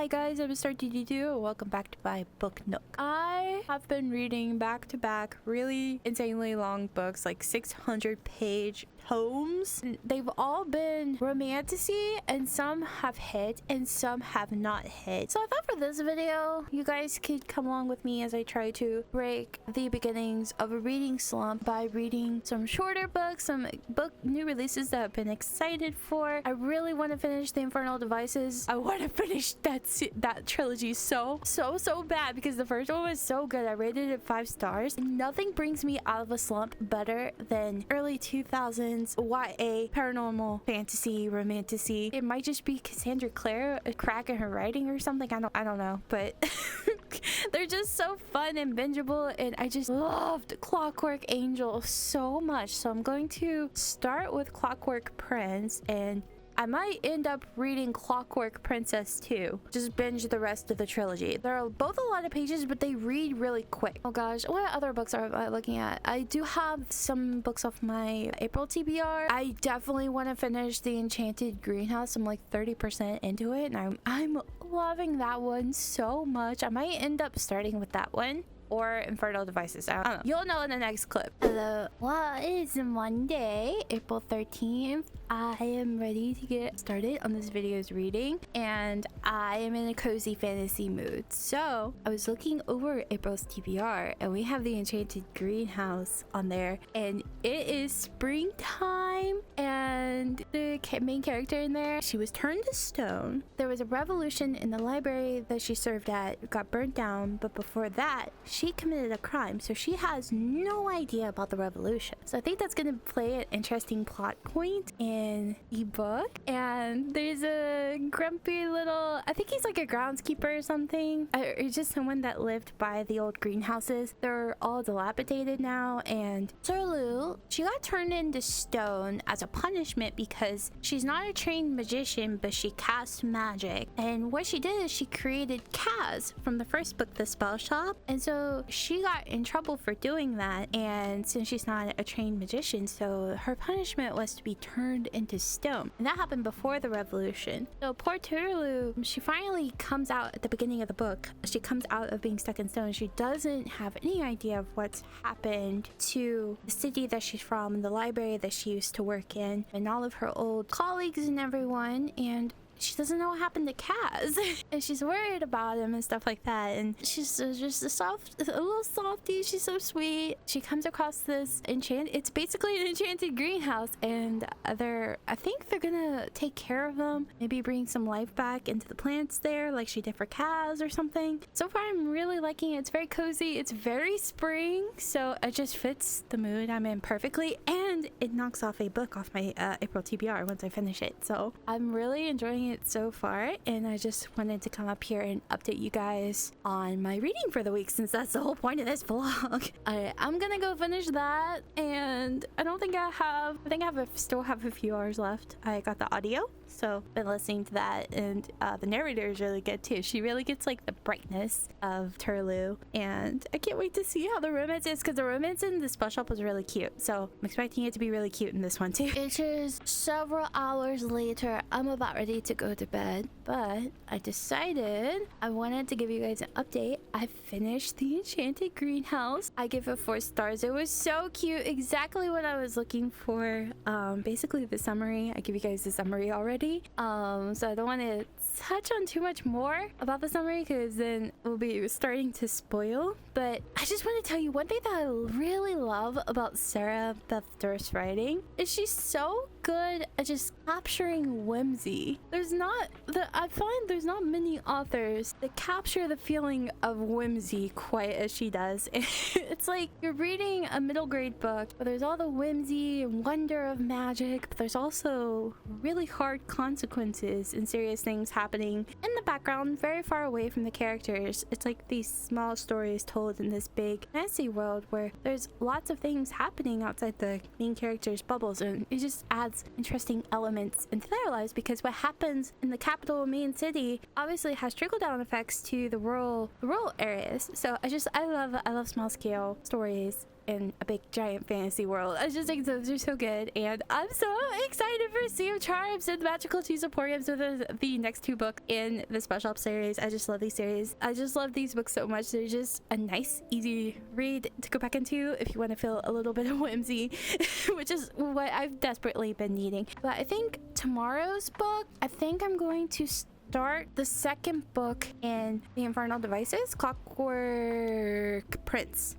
Hi guys, I'm Mr. DD2. Welcome back to my book nook. I have been reading back to back really insanely long books, like 600-page tomes. They've all been romantasy, and some have hit and some have not hit. So I thought for this video, you guys could come along with me as I try to break the beginnings of a reading slump by reading some shorter books, some new releases that I've been excited for. I really want to finish the Infernal Devices. I want to finish that trilogy so bad because the first one was so good. I rated it 5 stars. Nothing brings me out of a slump better than early 2000s YA paranormal fantasy romantasy. It might just be Cassandra Clare, a crack in her writing or something. I don't know, but they're just so fun and bingeable, and I just loved Clockwork Angel so much. So I'm going to start with Clockwork Prince, and I might end up reading Clockwork Princess too. Just binge the rest of the trilogy. They're both a lot of pages, but they read really quick. Oh gosh, what other books are I looking at? I do have some books off my April TBR. I definitely want to finish The Enchanted Greenhouse. I'm like 30% into it, and I'm loving that one so much. I might end up starting with that one or Infernal Devices. I don't know. You'll know in the next clip. Hello. Well, it's Monday, April 13th. I am ready to get started on this video's reading, and I am in a cozy fantasy mood. So I was looking over April's TBR, and we have The Enchanted Greenhouse on there, and it is springtime, and the main character in there, she was turned to stone. There was a revolution in the library that she served at. It got burnt down, but before that, she committed a crime, so she has no idea about the revolution. So I think that's going to play an interesting plot point in the book. And there's a grumpy little, I think he's like a groundskeeper or something, or just someone that lived by the old greenhouses. They're all dilapidated now, and Surlu, she got turned into stone as a punishment because she's not a trained magician, but she casts magic. And what she did is she created Kaz from the first book, The Spell Shop, and so she got in trouble for doing that. And since she's not a trained magician, so her punishment was to be turned into stone, and that happened before the revolution. So poor Turlu, she finally comes out at the beginning of the book. She comes out of being stuck in stone. She doesn't have any idea of what's happened to the city that she's from and the library that she used to work in and all of her old colleagues and everyone, and she doesn't know what happened to Kaz. And she's worried about him and stuff like that. And she's just a little softie. She's so sweet. She comes across this it's basically an enchanted greenhouse, and I think they're gonna take care of them, maybe bring some life back into the plants there like she did for Kaz or something. So far I'm really liking it. It's very cozy, it's very spring, so it just fits the mood I'm in perfectly, and it knocks off a book off my April TBR once I finish it. So I'm really enjoying it so far, and I just wanted to come up here and update you guys on my reading for the week, since that's the whole point of this vlog. I'm gonna go finish that, and I still have a few hours left. I got the audio, so been listening to that, and the narrator is really good too. She really gets like the brightness of Turlu, and I can't wait to see how the romance is, because the romance in the Spell Shop was really cute, so I'm expecting it to be really cute in this one too. It is several hours later. I'm about ready to go to bed, but I decided I wanted to give you guys an update. I finished The Enchanted Greenhouse. I give it 4 stars. It was so cute, exactly what I was looking for. Basically the summary, I give you guys the summary already, so I don't want to touch on too much more about the summary because then we'll be starting to spoil. But I just want to tell you one thing that I really love about Sarah Beth Durst's writing is she's so good at just capturing whimsy. I find there's not many authors that capture the feeling of whimsy quite as she does. It's like you're reading a middle grade book, but there's all the whimsy and wonder of magic, but there's also really hard consequences and serious things happening in the background, very far away from the characters. It's like these small stories told in this big fantasy world where there's lots of things happening outside the main characters' bubbles, and it just adds interesting elements into their lives, because what happens in the capital main city obviously has trickle-down effects to the rural areas. So I love small scale stories in a big giant fantasy world. I just think those are so good, and I'm so excited for Sea of Charms and Magical Tea Emporiums with the next 2 books in the special up series. I just love these series. I just love these books so much. They're just a nice, easy read to go back into if you want to feel a little bit of whimsy, which is what I've desperately been needing. But I think tomorrow's book, I think I'm going to start the second book in the Infernal Devices, Clockwork Prince.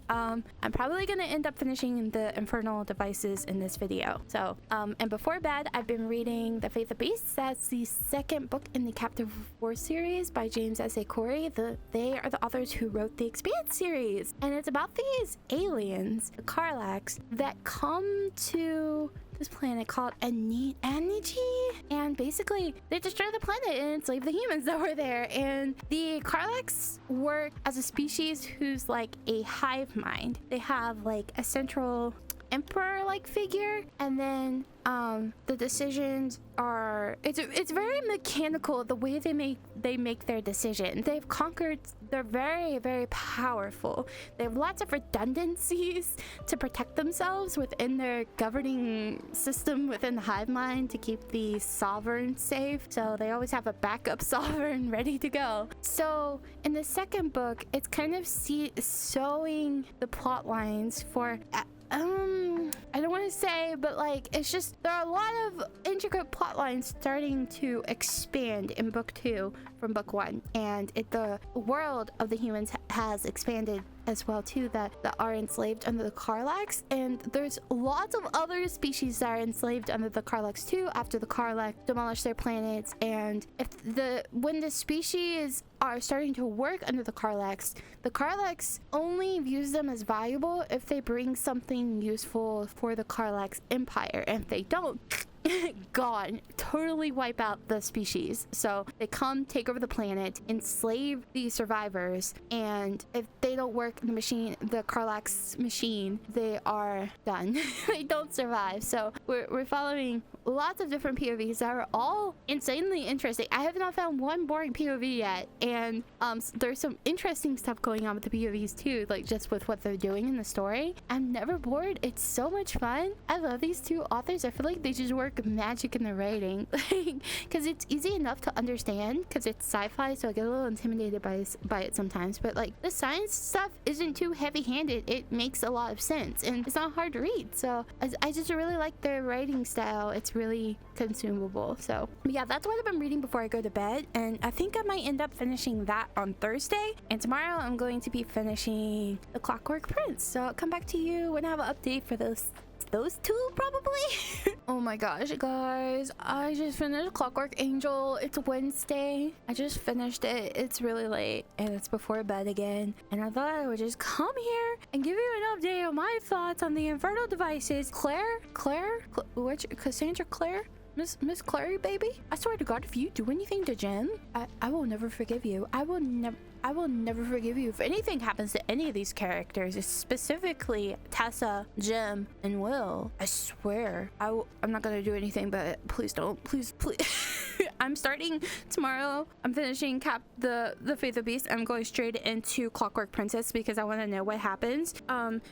I'm probably gonna end up finishing the Infernal Devices in this video. So and before bed, I've been reading The Faith of Beasts. That's the second book in the Captive War series by James S.A. Corey. They are the authors who wrote the Expanse series, and it's about these aliens, the Karlaks, that come to this planet called Aniji, and basically they destroy the planet and enslave the humans that were there. And the Karlaks work as a species who's like a hive mind. They have like a central emperor-like figure, and then the decisions are it's very mechanical the way they make their decisions. They're very, very powerful. They have lots of redundancies to protect themselves within their governing system within the hive mind to keep the sovereign safe, so they always have a backup sovereign ready to go. So in the second book, it's kind of sewing the plot lines for I don't want to say, but like, it's just, there are a lot of intricate plot lines starting to expand in book 2 from book 1, and the world of the humans has expanded as well too, that are enslaved under the Karlaks, and there's lots of other species that are enslaved under the Karlaks too after the Karlaks demolish their planets. And when the species are starting to work under the Karlaks only views them as valuable if they bring something useful for the Karlaks empire, and if they don't, gone, totally wipe out the species. So they come, take over the planet, enslave the survivors, and if they don't work in the Karlaks machine, they are done. They don't survive. So we're following lots of different POVs that are all insanely interesting. I have not found one boring POV yet, and there's some interesting stuff going on with the POVs too, like just with what they're doing in the story. I'm never bored. It's so much fun. I love these 2 authors. I feel like they just work magic in the writing, because it's easy enough to understand because it's sci-fi, so I get a little intimidated by it sometimes, but like the science stuff isn't too heavy-handed. It makes a lot of sense and it's not hard to read. So I just really like their writing style. It's really consumable. So yeah, that's what I've been reading before I go to bed, and I think I might end up finishing that on Thursday, and tomorrow I'm going to be finishing The Clockwork Prince. So I'll come back to you when I have an update for those 2 probably. Oh my gosh, guys, I just finished Clockwork Angel. It's Wednesday. I just finished it. It's really late and it's before bed again, and I thought I would just come here and give you an update on my thoughts on the Infernal Devices. Cassandra Clare? Miss Clary, baby? I swear to God, if you do anything to Jem, I will never forgive you. I will never forgive you if anything happens to any of these characters, specifically Tessa, Jem, and Will. I swear. I'm not gonna do anything, but please don't. Please. I'm starting tomorrow. I'm finishing the Faith of Beast. I'm going straight into Clockwork Princess because I want to know what happens.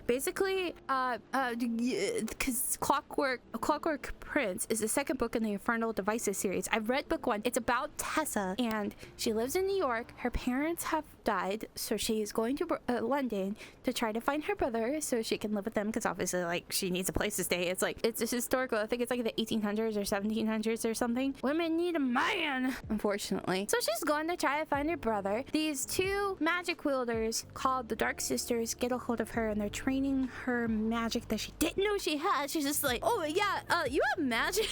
Basically, because Clockwork Prince is the second book in the Infernal Devices series. I've read book 1. It's about Tessa, and she lives in New York. Her parents have died, so she's going to London to try to find her brother so she can live with them, because obviously, like, she needs a place to stay. It's historical. I think it's like the 1800s or 1700s or something. Women need a man, unfortunately. So she's going to try to find her brother. These 2 magic wielders called the Dark Sisters get a hold of her, and they're training her magic that she didn't know she had. She's just like, oh yeah, you have magic.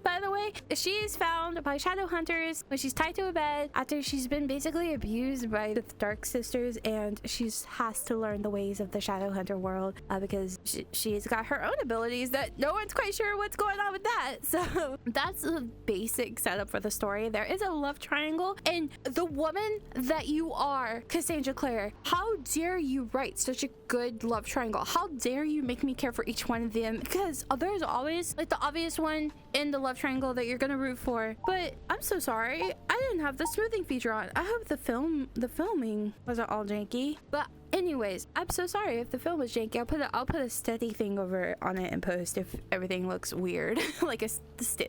By the way, she's found by shadow hunters when she's tied to a bed after she's been basically abused by the Dark Sisters, and she has to learn the ways of the shadow hunter world because she's got her own abilities that no one's quite sure what's going on with that. So that's the basic setup for the story. There is a love triangle, and the woman that you are, Cassandra Clare, how dare you write such a good love triangle? How dare you make me care for each one of them? Because there's always, like, the obvious one in the love triangle that you're gonna root for. But I'm so sorry, I didn't have the smoothing feature on. I hope the filming wasn't all janky. But anyways, I'm so sorry if the film was janky. I'll put a steady thing over on it and post if everything looks weird, like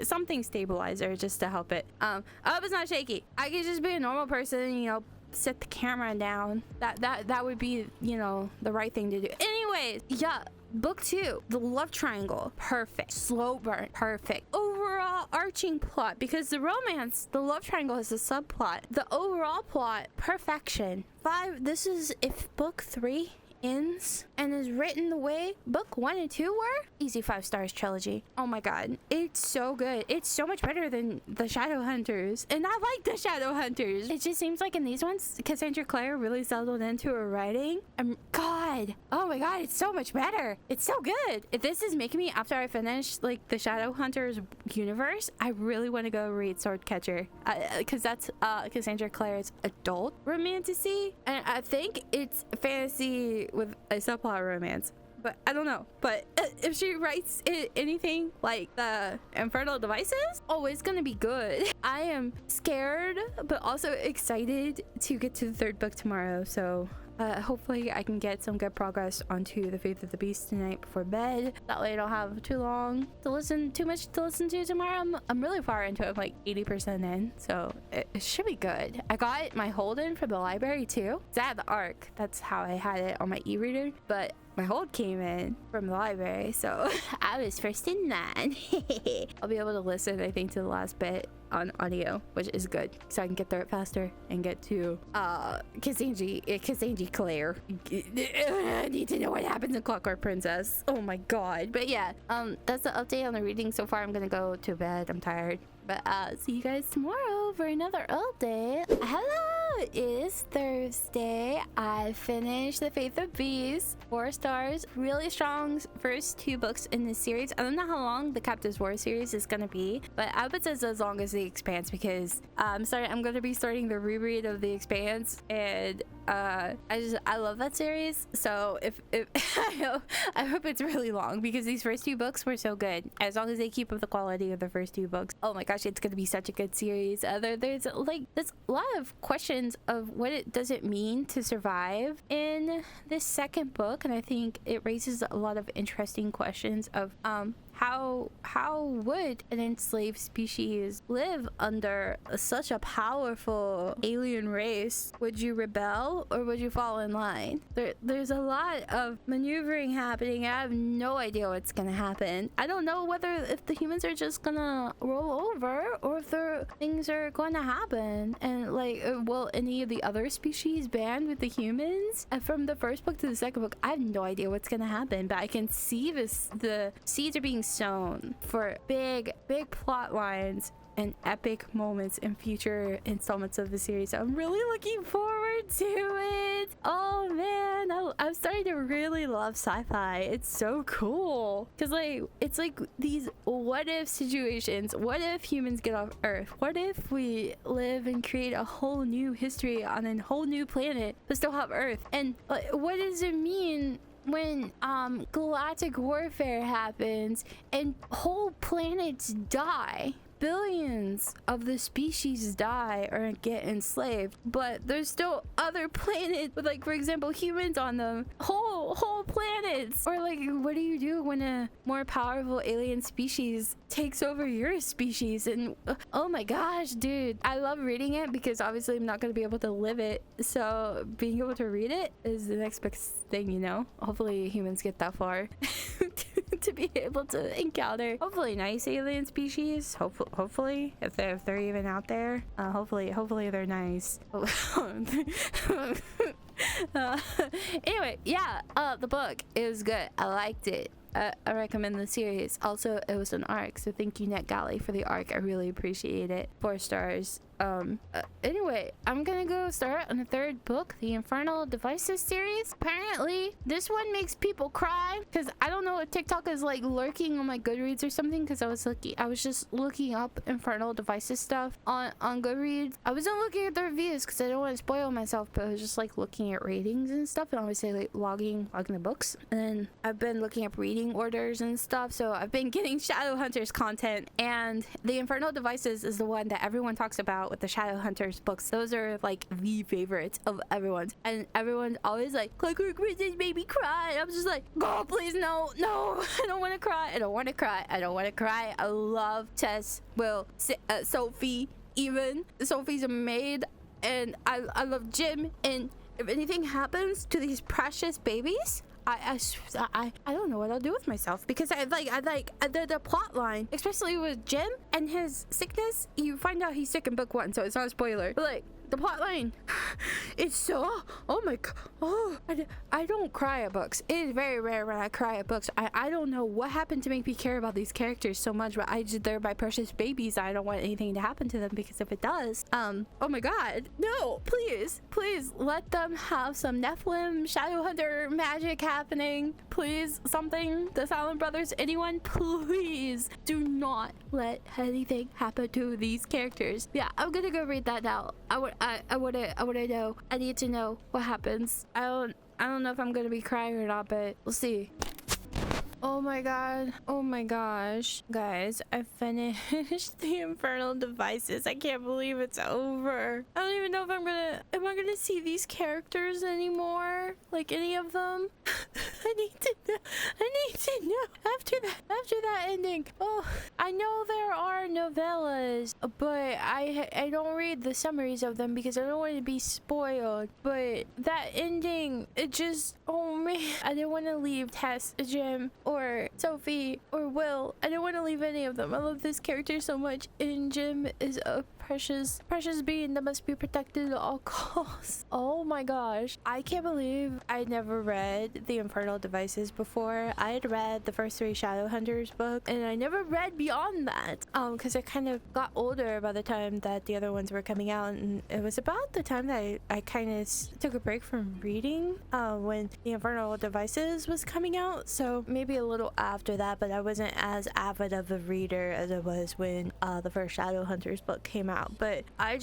something stabilizer just to help it. I hope it's not shaky. I could just be a normal person, you know, set the camera down. That would be, you know, the right thing to do. Anyways, yeah. Book 2, the love triangle, perfect. Slow burn, perfect. Overall arching plot, because the love triangle is a subplot. The overall plot, perfection. 5, this is if book 3 ends and is written the way book 1 and 2 were, easy 5 stars trilogy. Oh my god, it's so good. It's so much better than the Shadow Hunters, and I like the Shadow Hunters. It just seems like in these ones, Cassandra Clare really settled into her writing. God, oh my god, it's so much better. It's so good. If this is making me, after I finish like the Shadow Hunters universe, I really want to go read Swordcatcher, because that's Cassandra Clare's adult romantasy, and I think it's fantasy with a subplot romance, but I don't know. But if she writes anything like the Infernal Devices, oh, it's gonna be good. I am scared but also excited to get to the 3rd book tomorrow, so hopefully I can get some good progress onto the Faith of the Beast tonight before bed. That way I don't have too much to listen to tomorrow. I'm really far into it. I'm like 80% in, so it should be good. I got my hold in from the library too. I had the ARC. That's how I had it on my e-reader, but my hold came in from the library, so I was first in line. I'll be able to listen, I think, to the last bit on audio, which is good, so I can get through it faster and get to Cassandra Clare. I need to know what happens in Clockwork Princess. Oh my god. But yeah, that's the update on the reading so far. I'm gonna go to bed. I'm tired. But see you guys tomorrow for another update. Hello, it is Thursday. I finished The Faith of Beasts, 4 stars. Really strong first 2 books in this series. I don't know how long the Captives War series is gonna be, but I would say as long as The Expanse, because I'm gonna be starting the reread of The Expanse, and I love that series. So if I hope it's really long, because these first 2 books were so good. As long as they keep up the quality of the first 2 books, oh my gosh, it's gonna be such a good series. There's a lot of questions of what does it mean to survive in this 2nd book, and I think it raises a lot of interesting questions of how would an enslaved species live under such a powerful alien race? Would you rebel or would you fall in line? There's a lot of maneuvering happening. I have no idea what's gonna happen. I don't know if the humans are just gonna roll over or if things are gonna happen. And like, will any of the other species band with the humans? And from the 1st book to the 2nd book, I have no idea what's gonna happen, but I can see the seeds are being sown for big plot lines and epic moments in future installments of the series. I'm really looking forward to it. Oh man, I'm starting to really love sci-fi. It's so cool, because it's like these what if situations. What if humans get off Earth? What if we live and create a whole new history on a whole new planet but still have Earth? And what does it mean when galactic warfare happens and whole planets die? Billions of the species die or get enslaved, but there's still other planets with, like, for example, humans on them. Whole planets. Or like, what do you do when a more powerful alien species takes over your species? And oh my gosh, dude, I love reading it because obviously I'm not going to be able to live it, so being able to read it is the next big thing, you know. Hopefully humans get that far to be able to encounter hopefully nice alien species. Hopefully, if they're even out there, hopefully they're nice. Anyway, yeah, the book is good. I liked it. I recommend the series. Also, it was an ARC, so thank you NetGalley for the ARC. I really appreciate it. 4 stars. Anyway, I'm gonna go start on the third book, the Infernal Devices series. Apparently, this one makes people cry because I don't know if TikTok is like lurking on my Goodreads or something. Because I was just looking up Infernal Devices stuff on Goodreads. I wasn't looking at the reviews because I don't want to spoil myself, but I was just like looking at ratings and stuff, and obviously like logging the books. And then I've been looking up reading orders and stuff, so I've been getting Shadowhunters content, and the Infernal Devices is the one that everyone talks about with the Shadowhunters books. Those are like the favorites of everyone's, and everyone's always like, Clockwork Princess made me cry. And I'm just like, oh please, no, I don't want to cry. I don't want to cry. I love Tess, Will, Sophie. Even Sophie's a maid, and I love Jim. And if anything happens to these precious babies, I don't know what I'll do with myself, because I like the plot line, especially with Jim and his sickness. You find out he's sick in book 1, so it's not a spoiler, but like the plot line, it's so, oh my god, I don't cry at books. It is very rare when I cry at books. I don't know what happened to make me care about these characters so much, but they're my precious babies. I don't want anything to happen to them, because if it does, oh my god, no, please let them have some Nephilim Shadowhunter magic happening. Please, something, the Silent Brothers, anyone, please do not let anything happen to these characters. Yeah, I'm gonna go read that now. I wanna know. I need to know what happens. I don't know if I'm gonna be crying or not, but we'll see. Oh my god. Oh my gosh. Guys, I finished the Infernal Devices. I can't believe it's over. I don't even know if am I gonna see these characters anymore? Like any of them? I need to know after that ending. Oh, I know there are novellas, but I don't read the summaries of them because I don't want to be spoiled. But that ending, it just, oh man, I didn't want to leave Tess, Jim, or Sophie, or Will. I didn't want to leave any of them. I love this character so much, and Jim is a precious being that must be protected at all costs. Oh my gosh, I can't believe I never read the Infernal Devices before. I had read the first 3 Shadowhunters books, and I never read beyond that because I kind of got older by the time that the other ones were coming out, and it was about the time that I kind of took a break from reading when the Infernal Devices was coming out, so maybe a little after that, but I wasn't as avid of a reader as I was when the first Shadowhunters book came out. But I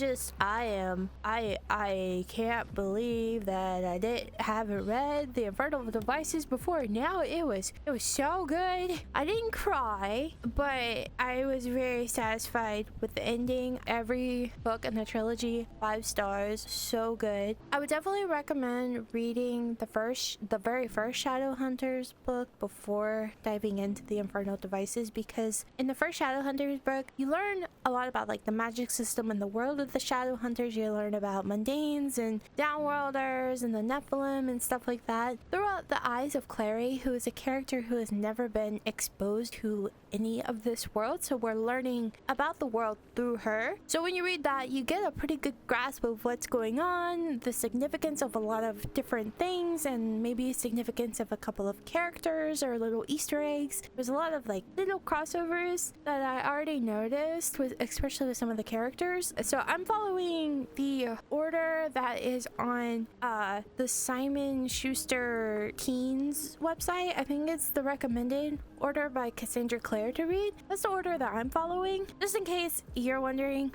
can't believe that I haven't read the Infernal Devices before. Now it was so good. I didn't cry, but I was very satisfied with the ending. Every book in the trilogy, 5 stars, so good. I would definitely recommend reading the very first Shadowhunters book before diving into the Infernal Devices, because in the first Shadowhunters book you learn a lot about like the magic system in the world of the Shadowhunters. You learn about mundanes and downworlders and the Nephilim and stuff like that through the eyes of Clary, who is a character who has never been exposed to any of this world, so we're learning about the world through her. So when you read that, you get a pretty good grasp of what's going on, the significance of a lot of different things, and maybe significance of a couple of characters or little Easter eggs. There's a lot of like little crossovers that I already noticed with, especially with some of the characters. So I'm following the order that is on the Simon Schuster Teens website. I think it's the recommended order by Cassandra Clare to read. That's the order that I'm following. Just in case you're wondering,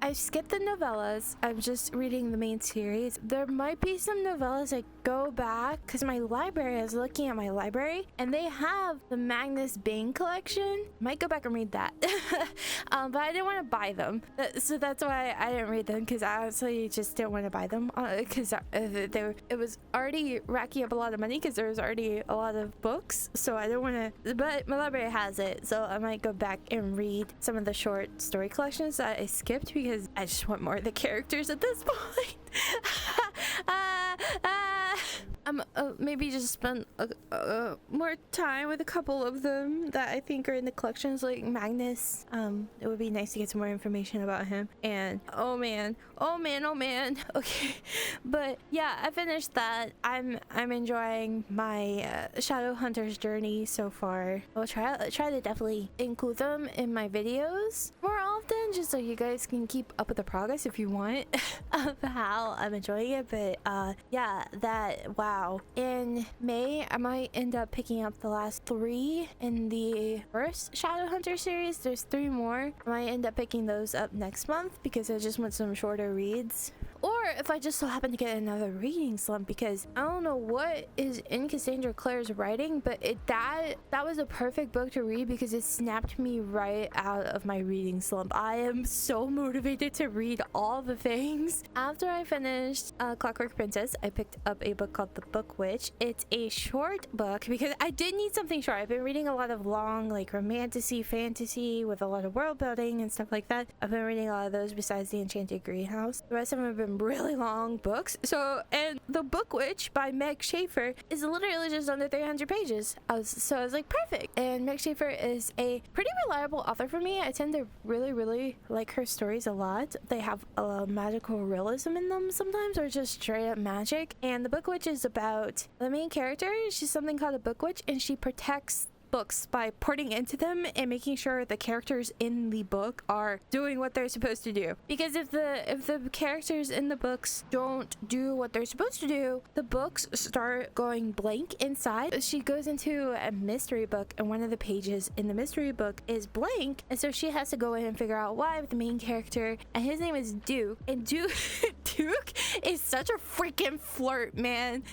I skipped the novellas. I'm just reading the main series. There might be some novellas I go back because my library, I was looking at my library and they have the Magnus Bing collection. Might go back and read that. But I didn't want to buy them. So that's why I didn't read them, because I honestly just didn't want to buy them because it was already racking up a lot of money because there was already a lot of books. So I didn't want to, but my library has it. So I might go back and read some of the short story collections that I skipped because I just want more of the characters at this point. maybe just spend more time with a couple of them that I think are in the collections, like Magnus. It would be nice to get some more information about him. And oh man, okay. But yeah, I finished that. I'm enjoying my Shadowhunter's journey so far. I'll try to definitely include them in my videos more often, just so you guys can keep up with the progress if you want of how I'm enjoying it. But yeah, wow. In May, I might end up picking up the last 3 in the first Shadowhunter series. There's 3 more. I might end up picking those up next month because I just want some shorter reads. Or if I just so happen to get another reading slump, because I don't know what is in Cassandra Clare's writing, but that was a perfect book to read because it snapped me right out of my reading slump. I am so motivated to read all the things. After I finished Clockwork Princess, I picked up a book called The Book Witch. It's a short book because I did need something short. I've been reading a lot of long, like romantasy, fantasy with a lot of world building and stuff like that. I've been reading a lot of those besides The Enchanted Greenhouse. The rest of them have been really long books. So, and The Book Witch by Meg Schaefer is literally just under 300 pages. I was like, perfect. And Meg Schaefer is a pretty reliable author for me. I tend to really like her stories a lot. They have a magical realism in them sometimes, or just straight up magic. And The Book Witch is about the main character. She's something called a book witch, and she protects books by porting into them and making sure the characters in the book are doing what they're supposed to do. Because if the characters in the books don't do what they're supposed to do, the books start going blank inside. She goes into a mystery book, and one of the pages in the mystery book is blank, and so she has to go in and figure out why with the main character, and his name is Duke. And Duke is such a freaking flirt, man.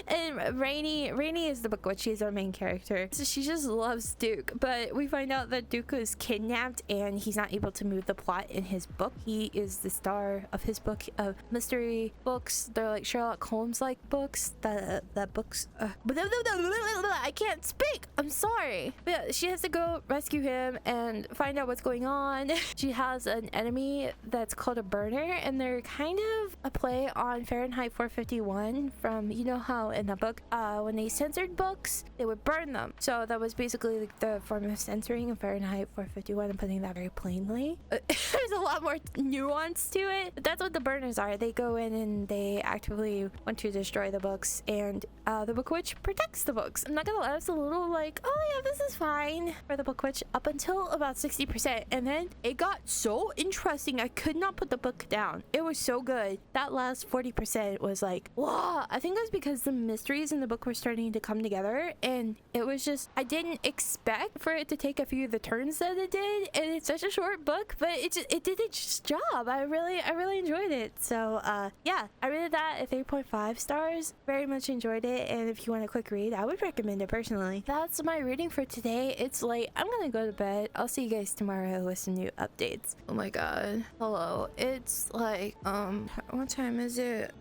And Rainy is the book witch. She's our main character, so she just loves Duke. But we find out that Duke was kidnapped and he's not able to move the plot in his book. He is the star of his book of mystery books. They're like Sherlock Holmes like books. That books I can't speak, I'm sorry. But yeah, she has to go rescue him and find out what's going on. She has an enemy that's called a burner, and they're kind of a play on Fahrenheit 451 from, you know how in the book when they censored books they would burn them. So that was basically like the form of censoring in Fahrenheit 451. I'm putting that very plainly. There's a lot more nuance to it, but that's what the burners are. They go in and they actively want to destroy the books, and the book witch protects the books. I'm not gonna lie, it's a little like, oh yeah, this is fine for the book witch up until about 60%, and then it got so interesting I could not put the book down. It was so good. That last 40% was like, wow. I think it was because the mysteries in the book were starting to come together, and it was just, I didn't expect for it to take a few of the turns that it did, and it's such a short book, but it did its job. I really enjoyed it. So yeah, I rated that at 3.5 stars. Very much enjoyed it, and if you want a quick read, I would recommend it personally. That's my reading for today. It's late. I'm gonna go to bed. I'll see you guys tomorrow with some new updates. Oh my god. Hello. It's like what time is it?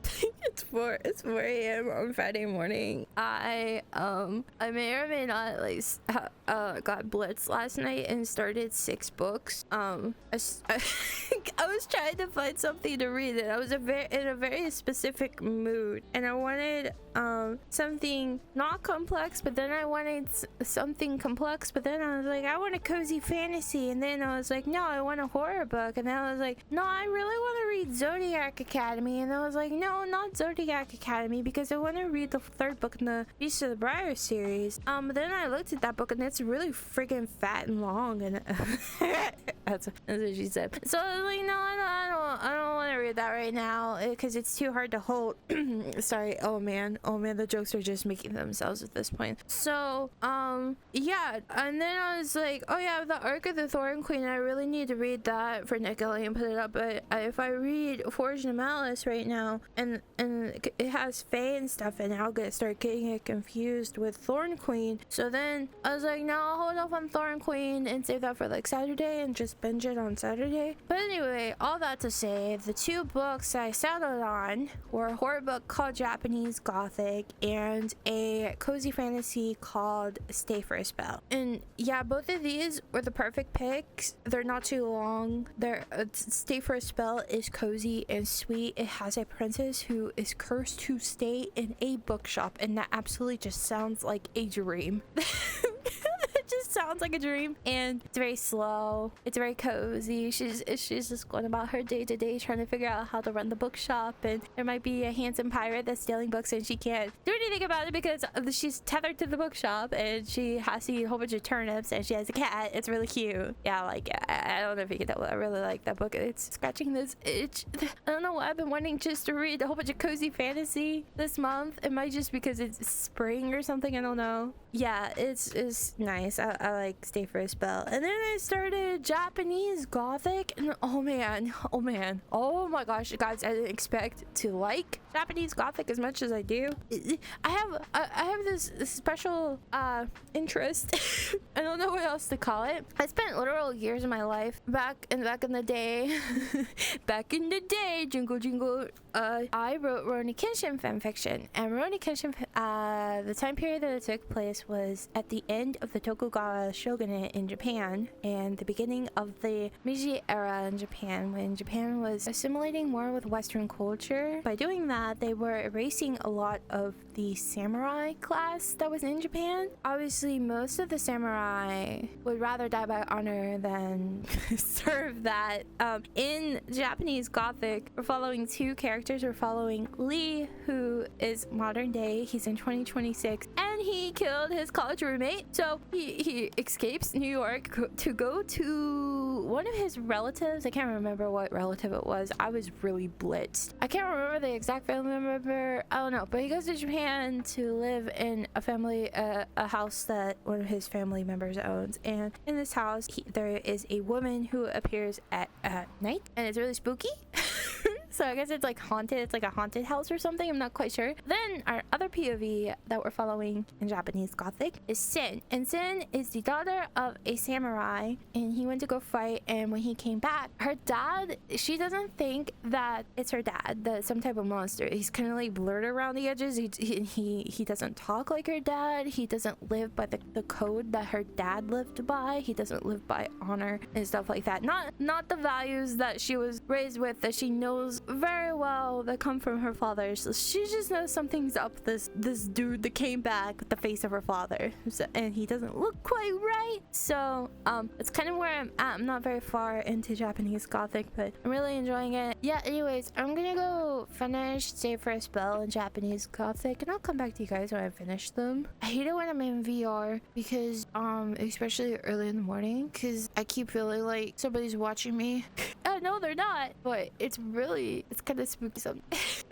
It's 4 a.m. on Friday morning. I may or may not like got blitzed last night and started 6 books. I was trying to find something to read, and I was in a very specific mood, and I wanted something not complex, but then I wanted something complex, but then I was like, I want a cozy fantasy, and then I was like, no, I want a horror book, and then I was like, no, I really want to read Zodiac Academy, and I was like, no, not Zodiac Academy, because I want to read the 3rd book in the Beast of the Briar series. But then I looked at that book, and it's really freaking fat and long, and that's what she said. So I was like, no, I don't want to read that right now because it's too hard to hold. Sorry. Oh man, the jokes are just making themselves at this point. So yeah, and then I was like, oh yeah, the Arc of the Thorn Queen, I really need to read that for Nickelodeon and put it up. But if I read Forged in Malice right now, and it has Fae and stuff, and I'll start getting it confused with Thorn Queen. So then I was like, no, I'll hold off on Thorn Queen and save that for like Saturday and just binge it on Saturday. But anyway, all that to say, the 2 two books I settled on were a horror book called Japanese Gothic and a cozy fantasy called Stay for a Spell. And yeah, both of these were the perfect picks. They're not too long. Stay for a Spell is cozy and sweet. It has a princess who is cursed to stay in a bookshop, and that absolutely just sounds like a dream. It just sounds like a dream, and it's very slow. It's very cozy. She's just going about her day to day, trying to figure out how to run the bookshop. And there might be a handsome pirate that's stealing books, and she can't do anything about it because she's tethered to the bookshop, and she has to eat a whole bunch of turnips, and she has a cat. It's really cute. Yeah, like I don't know if you can tell, I really like that book. It's scratching this itch. I don't know why I've been wanting just to read a whole bunch of cozy fantasy this month. It might just because it's spring or something. I don't know. Yeah, it's nice. I like Stay for a Spell. And then I started Japanese Gothic, and oh my gosh, guys, I didn't expect to like Japanese Gothic as much as I do. I have this special interest. I don't know what else to call it. I spent literal years of my life back in the day back in the day, jingle jingle, I wrote Rurouni Kenshin fanfiction. And Rurouni Kenshin, the time period that it took place was at the end of the Tokugawa shogunate in Japan and the beginning of the Meiji era in Japan, when Japan was assimilating more with Western culture. By doing that, they were erasing a lot of the samurai class that was in Japan. Obviously, most of the samurai would rather die by honor than serve that. In Japanese Gothic, we're following two characters. We're following Lee, who is modern day. He's in 2026, and he killed his college roommate. So he escapes New York to go to one of his relatives. I can't remember what relative it was. I was really blitzed. I can't remember the exact family member. I don't know. But he goes to Japan to live in a house that one of his family members owns. And in this house, there is a woman who appears at night, and it's really spooky. So I guess it's like haunted. It's like a haunted house or something. I'm not quite sure. Then our other POV that we're following in Japanese Gothic is Sin. And Sin is the daughter of a samurai, and he went to go fight. And when he came back, her dad, she doesn't think that it's her dad, that some type of monster. He's kind of like blurred around the edges. He doesn't talk like her dad. He doesn't live by the code that her dad lived by. He doesn't live by honor and stuff like that. Not the values that she was raised with, that she knows very well, that come from her father. So she just knows something's up. This dude that came back with the face of her father, and he doesn't look quite right. So it's kind of where I'm at. I'm not very far into Japanese Gothic, but I'm really enjoying it. Yeah, anyways, I'm gonna go finish Stay for a Spell in Japanese Gothic, and I'll come back to you guys when I finish them. I hate it when I'm in VR because especially early in the morning, because I keep feeling like somebody's watching me. No, they're not, but it's kind of spooky sometimes.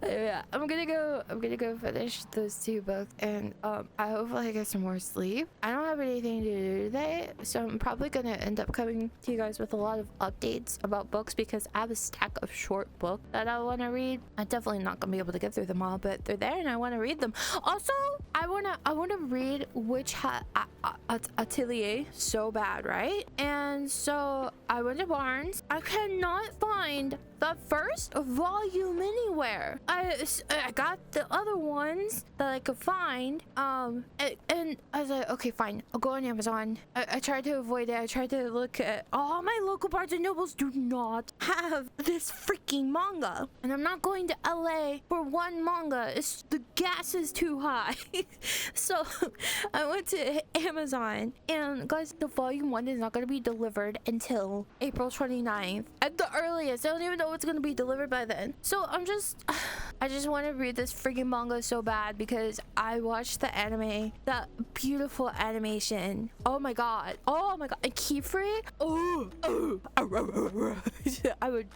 Yeah, I'm gonna go finish those two books, and I hopefully get some more sleep. I don't have anything to do today, so I'm probably gonna end up coming to you guys with a lot of updates about books, because I have a stack of short books that I want to read. I'm definitely not gonna be able to get through them all, but they're there and I want to read them. Also, I wanna read Witch Hat Atelier so bad, right? And so I went to Barnes. I cannot find the first volume anywhere. I got the other ones that I could find, and I was like, okay, fine, I'll go on Amazon. I tried to avoid it. I tried to look at all my local Barnes and Nobles. Do not have this freaking manga, and I'm not going to LA for one manga. The gas is too high. So I went to Amazon, and guys, the volume 1 is not going to be delivered until April 29th at the earliest. I don't even know what's going to be delivered by then. So I just want to read this freaking manga so bad, because I watched the anime, that beautiful animation. Oh my god, and Kifri, I would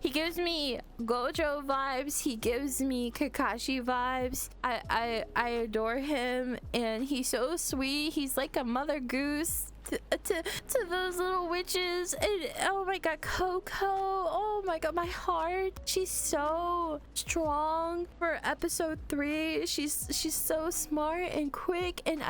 he gives me Gojo vibes. He gives me Kakashi vibes. I adore him, and he's so sweet. He's like a mother goose to those little witches. And oh my god, Coco, oh Oh my god, my heart. She's so strong for episode 3. She's so smart and quick, and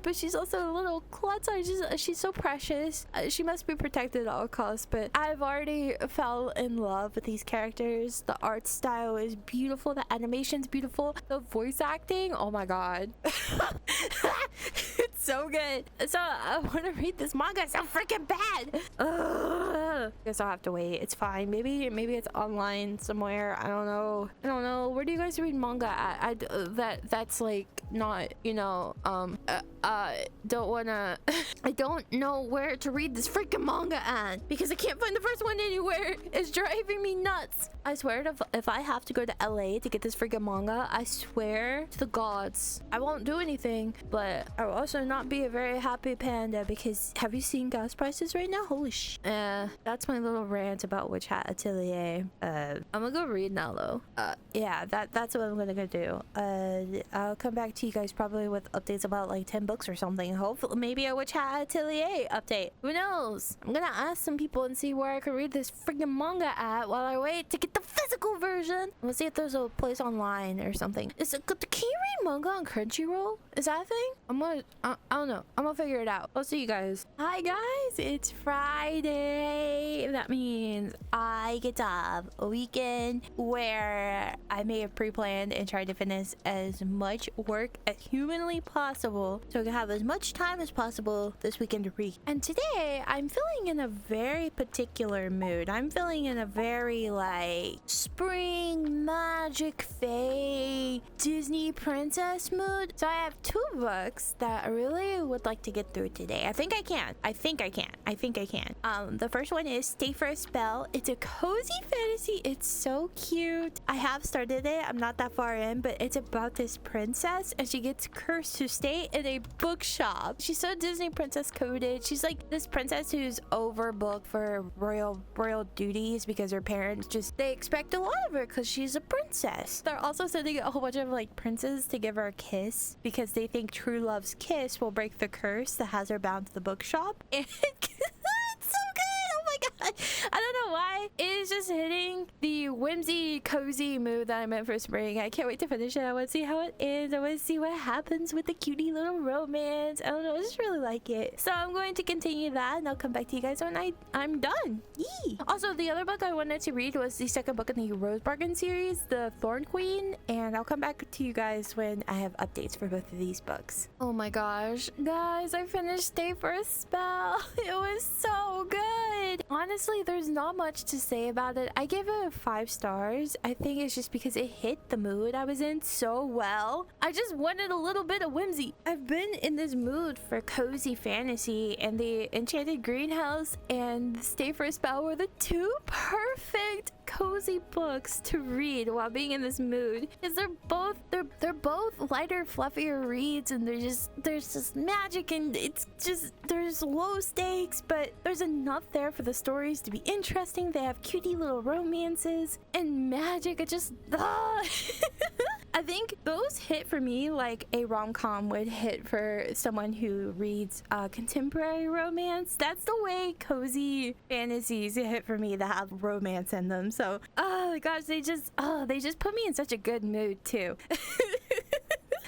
but she's also a little klutz. She's so precious. She must be protected at all costs, but I've already fell in love with these characters. The art style is beautiful. The animation's beautiful. The voice acting, oh my god. It's so good. So I want to read this manga so freaking bad. Guess I'll have to wait. It's fine. Maybe it's online somewhere. I don't know. Where do you guys read manga at? That's like not, you know, don't wanna I don't know where to read this freaking manga at because I can't find the first one anywhere. It's driving me nuts. I swear if I have to go to LA to get this freaking manga, I swear to the gods I won't do anything, but I will also not be a very happy panda because have you seen gas prices right now? Holy sh. That's my little rant about Witch Hat Atelier. I'm gonna go read now though. Yeah, that's what I'm gonna go do. I'll come back to you guys probably with updates about like 10 books or something. Hopefully maybe a Witch Hat Atelier update. Who knows? I'm gonna ask some people and see where I can read this freaking manga at while I wait to get the physical version. We'll see if there's a place online or something. Can you read manga on Crunchyroll? Is that a thing? I don't know. I'm gonna figure it out. I'll see you guys. Hi guys, it's Friday. That means I get to have a weekend where I may have pre-planned and tried to finish as much work as humanly possible so I can have as much time as possible this weekend to read. And today I'm feeling in a very particular mood. I'm feeling in a very like spring magic fae Disney princess mood. So I have 2 books that I really would like to get through today. I think I can. The first one is Stay for a Spell. It's a cozy fantasy. It's so cute. I have started it. I'm not that far in, but it's about this princess and she gets cursed to stay in a bookshop. She's so Disney princess coded. She's like this princess who's overbooked for royal duties because her parents they expect a lot of her because she's a princess. They're also sending a whole bunch of like princes to give her a kiss because they think true love's kiss will break the curse that has her bound to the bookshop. And it's so good. Oh my god. I don't know why. It is just hitting the whimsy, cozy mood that I meant for spring. I can't wait to finish it. I want to see how it ends. I want to see what happens with the cutie little romance. I don't know. I just really like it. So I'm going to continue that and I'll come back to you guys when I'm done. Yee. Also, the other book I wanted to read was the second book in the Rose Bargain series, The Thorn Queen. And I'll come back to you guys when I have updates for both of these books. Oh my gosh. Guys, I finished Stay for a Spell. It was so good. Honestly, there's not much to say about it. I give it 5 stars. I think it's just because it hit the mood I was in so well. I just wanted a little bit of whimsy. I've been in this mood for cozy fantasy, and the Enchanted Greenhouse and Stay for a Spell were the 2 perfect cozy books to read while being in this mood, because they're both lighter, fluffier reads, and there's just magic, and there's low stakes, but there's enough there for the stories to be interesting. They have cutie little romances and magic. I think those hit for me like a rom-com would hit for someone who reads contemporary romance. That's the way cozy fantasies hit for me that have romance in them. So, oh gosh, they just put me in such a good mood too.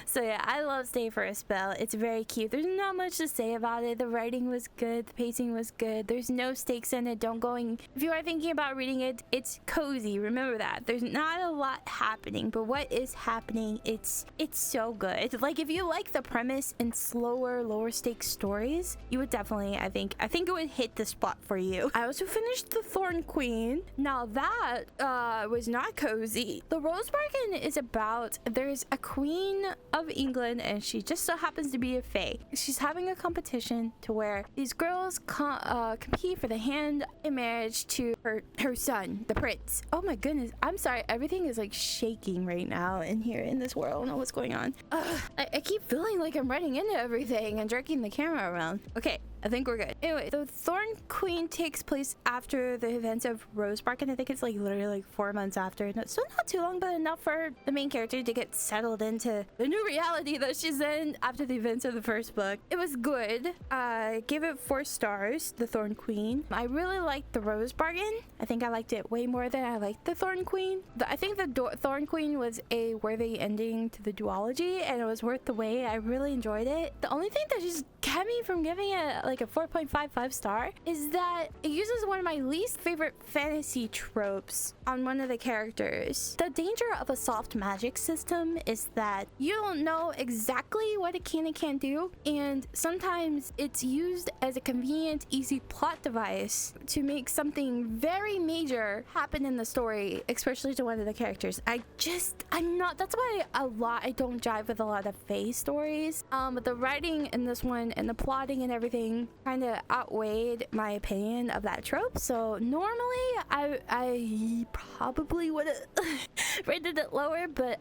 So yeah, I love Stay for a Spell. It's very cute. There's not much to say about it. The writing was good. The pacing was good. There's no stakes in it. If you are thinking about reading it, it's cozy. Remember that. There's not a lot happening, but what is happening, it's so good. It's like if you like the premise and slower, lower stakes stories, you would definitely, I think it would hit the spot for you. I also finished The Thorn Queen. Now that was not cozy. The Rose Bargain is about, there's a queen of England and she just so happens to be a fae. She's having a competition to where these girls compete for the hand in marriage to her son, the prince. Oh my goodness, I'm sorry, everything is like shaking right now in here in this world. I don't know what's going on. I keep feeling like I'm running into everything and jerking the camera around. Okay, I think we're good. Anyway, the Thorn Queen takes place after the events of Rosebark, and I think it's like literally like 4 months after. So not too long, but enough for the main character to get settled into the new reality that she's in after the events of the first book. It was good. I gave it 4 stars, the Thorn Queen. I really liked the Rose Bargain. I think I liked it way more than I liked the Thorn Queen. I think the Thorn Queen was a worthy ending to the duology, and it was worth the wait. I really enjoyed it. The only thing that just kept me from giving it like a 4.55 star is that it uses one of my least favorite fantasy tropes on one of the characters. The danger of a soft magic system is that you don't know exactly what it can and can't do, and sometimes it's used as a convenient, easy plot device to make something very major happen in the story, especially to one of the characters. I'm not, that's why I don't jive with a lot of Fae stories. But the writing in this one and the plotting and everything kind of outweighed my opinion of that trope. So normally I probably would have rated it lower, but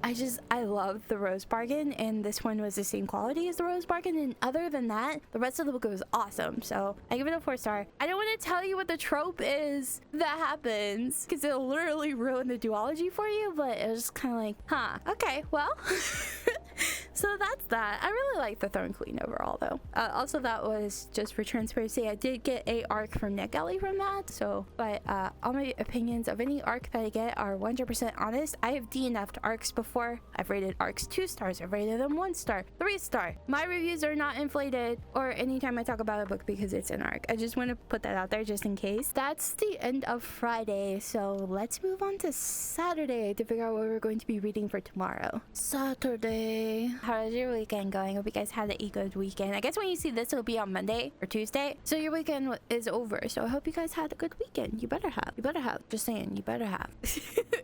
I love the Rose Bargain, and this one was the same quality as the Rose Bargain, and other than that, the rest of the book was awesome. So I give it a 4 star. I don't want to tell you what the trope is that happens because it'll literally ruin the duology for you, but it was just kind of like, huh, okay, well. So that's that. I really like the Thorn Queen overall, though. Also, that was just for transparency. I did get a arc from NetGalley from that. So, but all my opinions of any arc that I get are 100% honest. I have DNF'd arcs before. I've rated arcs 2 stars. I've rated them 1 star, 3 star. My reviews are not inflated or anytime I talk about a book because it's an arc. I just want to put that out there just in case. That's the end of Friday. So let's move on to Saturday to figure out what we're going to be reading for tomorrow. Saturday. How is your weekend going? Hope you guys had a good weekend. I guess when you see this, it'll be on Monday or Tuesday. So your weekend is over. So I hope you guys had a good weekend. You better have. You better have. Just saying, you better have.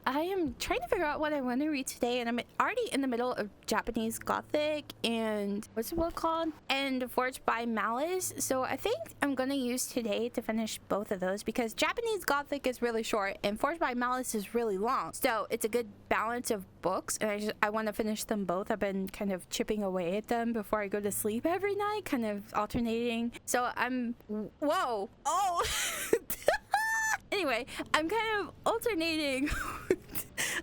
I am trying to figure out what I want to read today, and I'm already in the middle of Japanese Gothic and what's the book called? And Forged by Malice. So I think I'm gonna use today to finish both of those because Japanese Gothic is really short and Forged by Malice is really long. So it's a good balance of books, and I want to finish them both. I've been kind of chipping away at them before I go to sleep every night, kind of alternating. So whoa, oh. Anyway, I'm kind of alternating.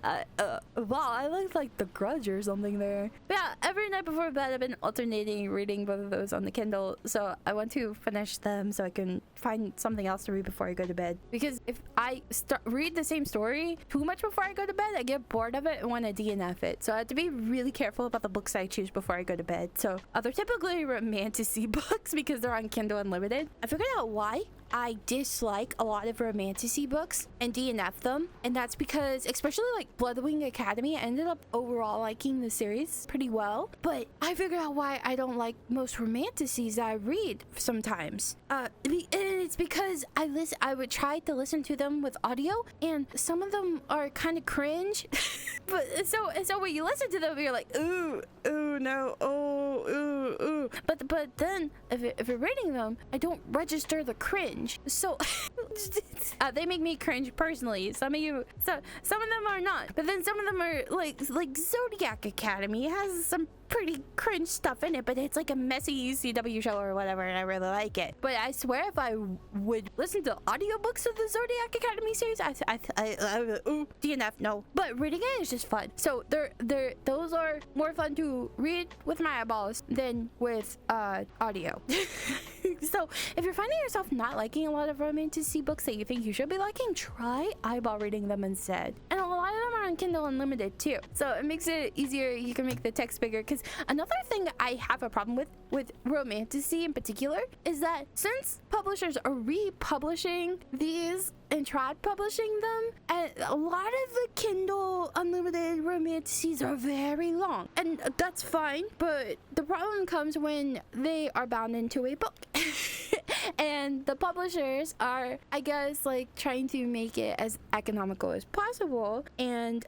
Wow, I look like The Grudge or something there. But yeah, every night before bed, I've been alternating reading both of those on the Kindle. So I want to finish them so I can find something else to read before I go to bed. Because if I read the same story too much before I go to bed, I get bored of it and want to DNF it. So I have to be really careful about the books I choose before I go to bed. So they're typically romantasy books because they're on Kindle Unlimited. I figured out why I dislike a lot of romantasy books and DNF them, and that's because, especially like Bloodwing Academy, I ended up overall liking the series pretty well, but I figured out why I don't like most romantasies that I read sometimes. And it's because I would try to listen to them with audio, and some of them are kind of cringe. But so when you listen to them, you're like, ooh no, ooh. But then if you're reading them, I don't register the cringe. So they make me cringe personally. Some of them are not. But then some of them are like Zodiac Academy has some pretty cringe stuff in it, but it's like a messy CW show or whatever, and I really like it. But I swear, if I would listen to audiobooks of the Zodiac Academy series, I DNF, no. But reading it is just fun. So those are more fun to read with my eyeballs than with audio. So if you're finding yourself not liking a lot of romantasy books that you think you should be liking, try eyeball reading them instead. And a lot of them are on Kindle Unlimited too, so it makes it easier. You can make the text bigger. Because another thing I have a problem with romantasy in particular is that since publishers are republishing these and tried publishing them, and a lot of the Kindle Unlimited romantasies are very long, and that's fine, but the problem comes when they are bound into a book. And the publishers are, I guess, like trying to make it as economical as possible, and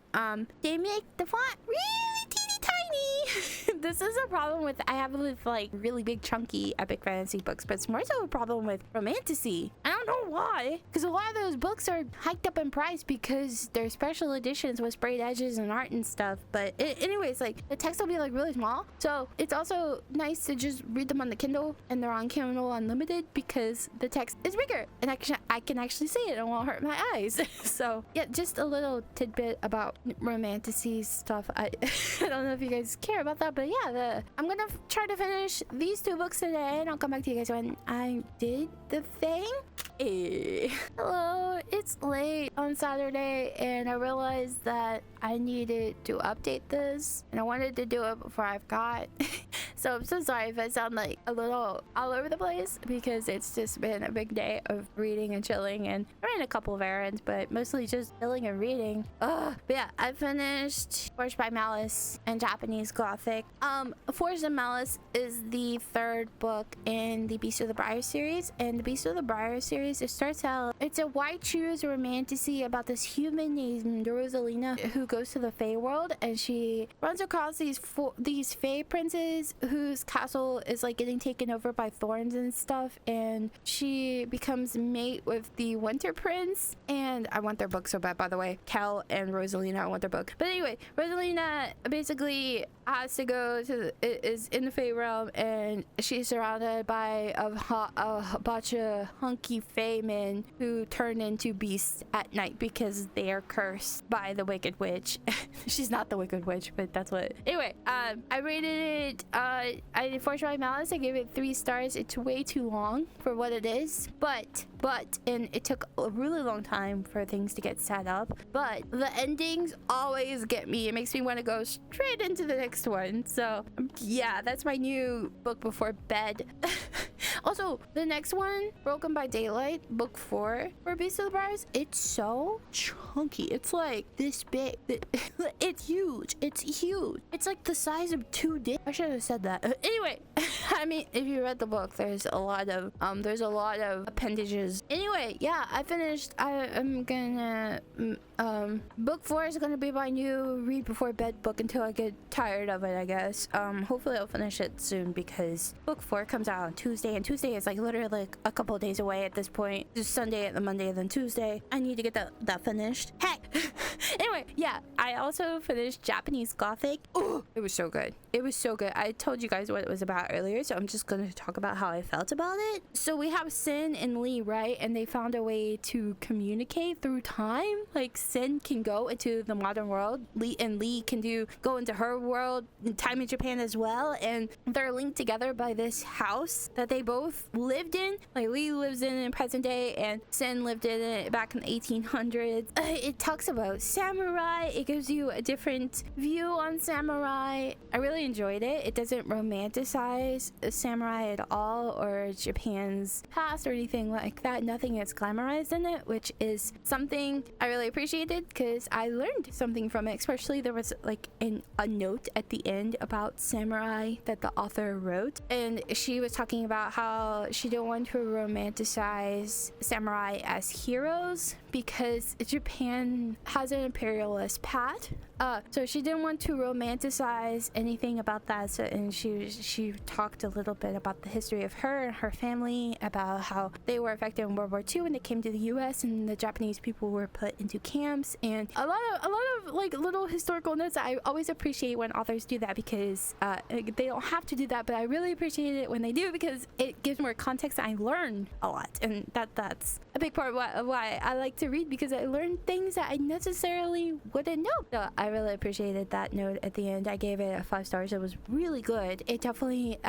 they make the font really teeny tiny. This is a problem with I have with like really big chunky epic fantasy books, but it's more so a problem with romantasy. I don't know why, because a lot of those books are hiked up in price because they're special editions with sprayed edges and art and stuff. But anyways, like the text will be like really small, so it's also nice to just read them on the Kindle, and they're on Kindle Unlimited because the text is bigger and I can actually see it and it won't hurt my eyes. So yeah, just a little tidbit about romantasy stuff. I don't know if you guys care about that, but yeah, I'm gonna try to finish these 2 books today, and I'll come back to you guys when I did the thing. Hey. Hello, it's late on Saturday, and I realized that I needed to update this, and I wanted to do it before I forgot. So I'm so sorry if I sound like a little all over the place, because it's just been a big day of reading and chilling, and I ran a couple of errands, but mostly just chilling and reading. But yeah, I finished Forged by Malice and Japanese Gothic. Forged by Malice is the 3rd book in the Beast of the Briar series, and the Beast of the Briar series, it starts out, it's a white shoes romantasy about this human named Rosalina who goes to the Fey world, and she runs across these Fey princes whose castle is like getting taken over by thorns and stuff, and she becomes mate with the Winter Prince. And I want their book so bad, by the way. Kel and Rosalina, I want their book. But anyway, Rosalina basically has to go to is in the Fey realm, and she's surrounded by a bunch of hunky Fey men who turn into beasts at night because they are cursed by the Wicked Witch. She's not the Wicked Witch, but that's what. Anyway, I rated it. I did Forged by Malice. I gave it 3 stars. It's way too long for what it is, but and it took a really long time for things to get set up. But the endings always get me. It makes me want to go straight into the next one. So yeah, that's my new book before bed. Also, the next one, Broken by Daylight, book 4 for Beast of the Briars, it's so chunky. It's like this big. It's huge. It's huge. It's like the size of 2 dicks. I should have said that. Anyway, I mean, if you read the book, there's a lot of appendages. Anyway, yeah, I finished. I'm gonna book 4 is gonna be my new read before bed book until I get tired of it, I guess. Hopefully I'll finish it soon, because book 4 comes out on Tuesday, and Tuesday is like literally like a couple of days away at this point. Just Sunday and then Monday and then Tuesday. I need to get that finished. Hey. Anyway, yeah, I also finished Japanese Gothic. Oh, it was so good. It was so good. I told you guys what it was about earlier, so I'm just gonna talk about how I felt about it. So we have Sin and Lee, right? And they found a way to communicate through time. Like Sin can go into the modern world, Lee can go into her world, time in Japan as well, and they're linked together by this house that they both lived in. Like Lee lives in present day, and Sin lived in it back in the 1800s. It talks about samurai. It gives you a different view on samurai. I really enjoyed it. It doesn't romanticize samurai at all, or Japan's past or anything like that. Nothing is glamorized in it, which is something I really appreciated, because I learned something from it. Especially there was like a note at the end about samurai that the author wrote, and she was talking about how she didn't want to romanticize samurai as heroes because Japan has an imperialist past. So she didn't want to romanticize anything about that. So, and she talked a little bit about the history of her and her family, about how they were affected in World War II when they came to the U.S. and the Japanese people were put into camps, and a lot of like little historical notes. I always appreciate when authors do that, because they don't have to do that, but I really appreciate it when they do, because it gives more context. I learn a lot, and that's a big part of why I like to read, because I learn things that I necessarily wouldn't know. So I really appreciated that note at the end. I gave it 5 stars. It was really good. It definitely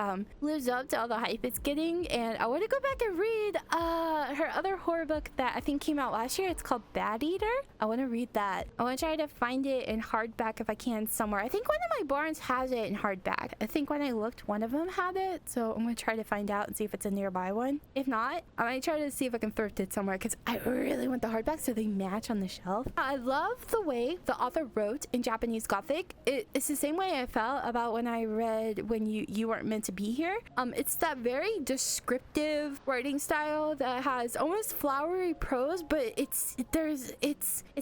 lives up to all the hype it's getting, and I want to go back and read her other horror book that I think came out last year. It's called Bad Eater. I want to read that. I want to try to find it in hardback if I can somewhere. I think one of my barns has it in hardback. I think when I looked, one of them had it, so I'm going to try to find out and see if it's a nearby one. If not, I'm going to try to see if I can thrift it somewhere, because I really want the hardback so they match on the shelf. I love the way the author wrote in Japanese Gothic. It's the same way I felt about when I read When You Weren't Meant to Be Here. It's that very descriptive writing style that has almost flowery prose, but it's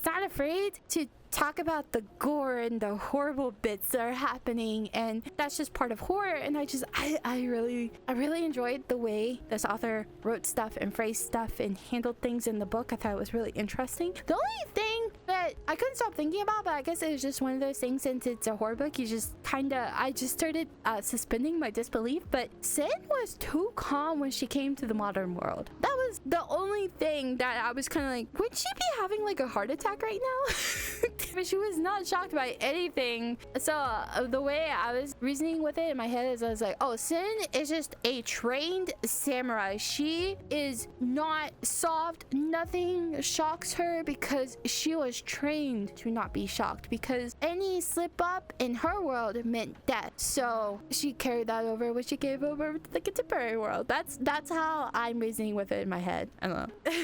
not afraid to talk about the gore and the horrible bits that are happening, and that's just part of horror. And I really enjoyed the way this author wrote stuff and phrased stuff and handled things in the book. I thought it was really interesting. The only thing that I couldn't stop thinking about, but I guess it was just one of those things, since it's a horror book, I just started suspending my disbelief, but Sin was too calm when she came to the modern world. That was the only thing that I was kind of like, would she be having like a heart attack right now? But she was not shocked by anything. So the way I was reasoning with it in my head is, I was like, oh, Sin is just a trained samurai. She is not soft. Nothing shocks her because she was trained to not be shocked, because any slip up in her world meant death. So she carried that over when she gave over to the contemporary world. That's how I'm reasoning with it in my head. I don't know.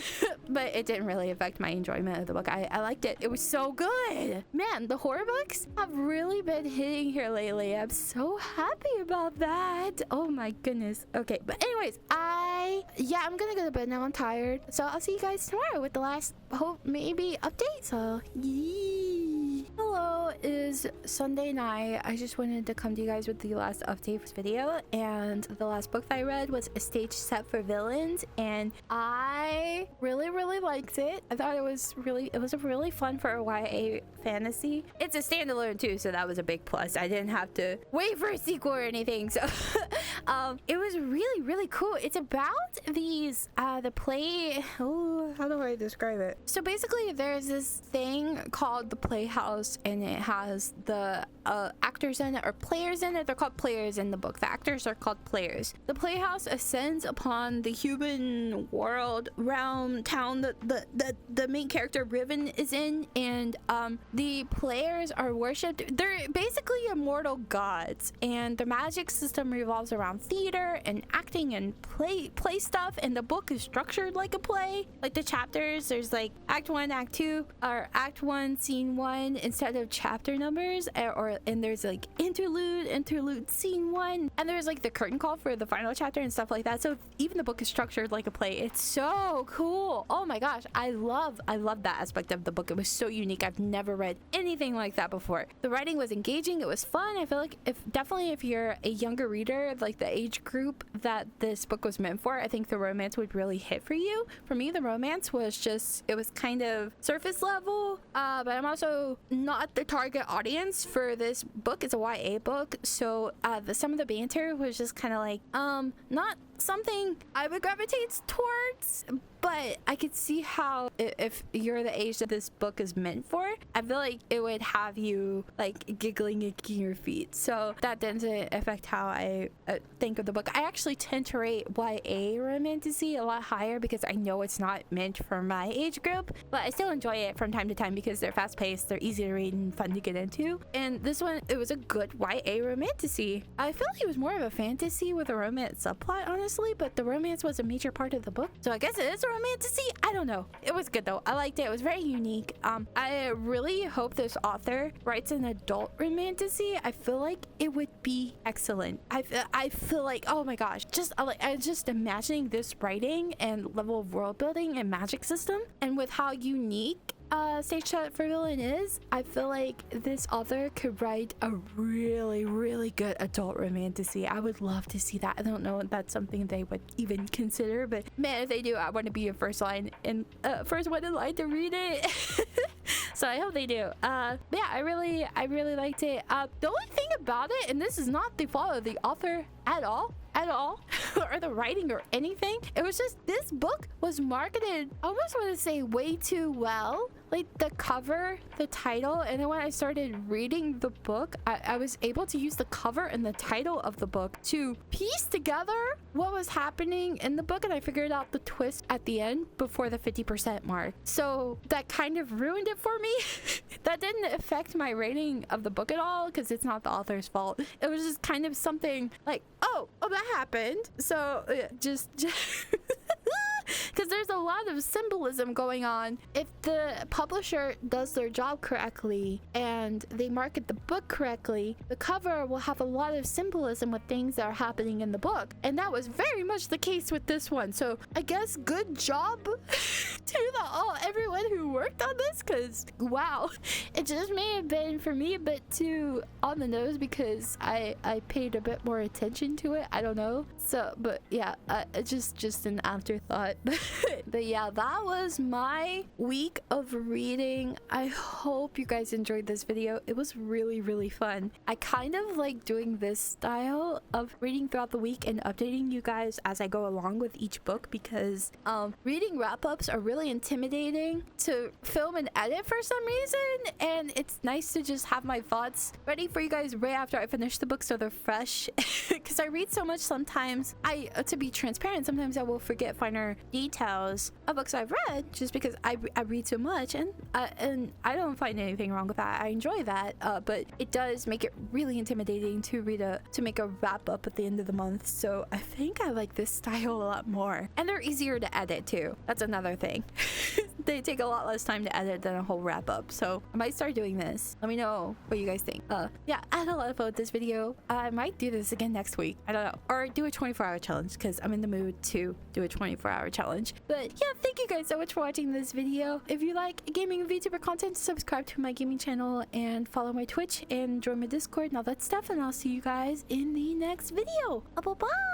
But it didn't really affect my enjoyment of the book. I liked it. It was so good. Man, the horror books have really been hitting here lately. I'm so happy about that. Oh my goodness. Okay, but anyways, I'm gonna go to bed now. I'm tired. So I'll see you guys tomorrow with the last, hope maybe, update. So yee. Hello, it is Sunday night. I just wanted to come to you guys with the last update video, and the last book that I read was A Stage Set for Villains, and I really liked it. I thought it was really fun for a YA fantasy. It's a standalone too, so that was a big plus. I didn't have to wait for a sequel or anything, so it was really cool. It's about these how do I describe it? So basically there's this thing called the Playhouse, and it has the actors in it, or players in it. They're called players in the book. The actors are called players. The Playhouse ascends upon the human world, realm, town that the main character Riven is in, and the players are worshipped. They're basically immortal gods, and the magic system revolves around theater and acting and play stuff, and the book is structured like a play. Like the chapters, there's like act 1, act 2, or act 1, scene 1 instead of chapter numbers, and there's like interlude, scene 1, and there's like the curtain call for the final chapter and stuff like that. So even the book is structured like a play. It's so cool. Oh my gosh, I love that aspect of the book. It was so unique. I've never read anything like that before. The writing was engaging. It was fun. I feel like if you're a younger reader, like the age group that this book was meant for, I think the romance would really hit for you. For me, the romance was it was kind of surface level, but I'm also not the target audience for this book. It's a YA book, so some of the banter was just kind of like not something I would gravitate towards, but I could see how if you're the age that this book is meant for, I feel like it would have you like giggling and kicking your feet. So that didn't affect how I think of the book. I actually tend to rate YA romantasy a lot higher because I know it's not meant for my age group, but I still enjoy it from time to time because they're fast paced, they're easy to read and fun to get into. And this one, it was a good YA romantasy. I feel like it was more of a fantasy with a romance subplot, honestly, but the romance was a major part of the book. So I guess it is a romantasy. I don't know. It was good though. I liked it. It was very unique. I really hope this author writes an adult romantasy. I feel like it would be excellent. I feel like, oh my gosh, I'm just imagining this writing and level of world building and magic system, and with how unique Stage Set for Villain is, I feel like this author could write a really good adult romantasy. I would love to see that. I don't know if that's something they would even consider, but man, if they do, I want to be a first one in line to read it. So I hope they do. Yeah, I really liked it. The only thing about it, and this is not the fault of the author at all or the writing or anything, it was just this book was marketed, I almost want to say, way too well. Like the cover, the title, and then when I started reading the book, I was able to use the cover and the title of the book to piece together what was happening in the book, and I figured out the twist at the end before the 50% mark. So that kind of ruined it for me. That didn't affect my rating of the book at all because it's not the author's fault. It was just kind of something like, oh that happened. So just because there's a lot of symbolism going on. If the publisher does their job correctly and they market the book correctly, the cover will have a lot of symbolism with things that are happening in the book, and that was very much the case with this one. So I guess good job to everyone who worked on this, because wow, it just may have been for me a bit too on the nose because I paid a bit more attention to it. I don't know. So, but yeah, just an afterthought. But yeah, that was my week of reading. I hope you guys enjoyed this video. It was really fun. I kind of like doing this style of reading throughout the week and updating you guys as I go along with each book, because reading wrap-ups are really intimidating to film and edit for some reason, and it's nice to just have my thoughts ready for you guys right after I finish the book so they're fresh. Because I read so much, sometimes to be transparent, sometimes I will forget finer details of books I've read just because I read so much, and I don't find anything wrong with that. I enjoy that, but it does make it really intimidating to make a wrap up at the end of the month. So I think I like this style a lot more, and they're easier to edit too. That's another thing. They take a lot less time to edit than a whole wrap up, so I might start doing this. Let me know what you guys think. Yeah, I had a lot of fun with this video. I might do this again next week, I don't know, or do a 24-hour challenge because I'm in the mood to do a 24-hour challenge. But yeah, thank you guys so much for watching this video. If you like gaming and VTuber content, subscribe to my gaming channel and follow my Twitch and join my Discord and all that stuff, and I'll see you guys in the next video. Bye bye.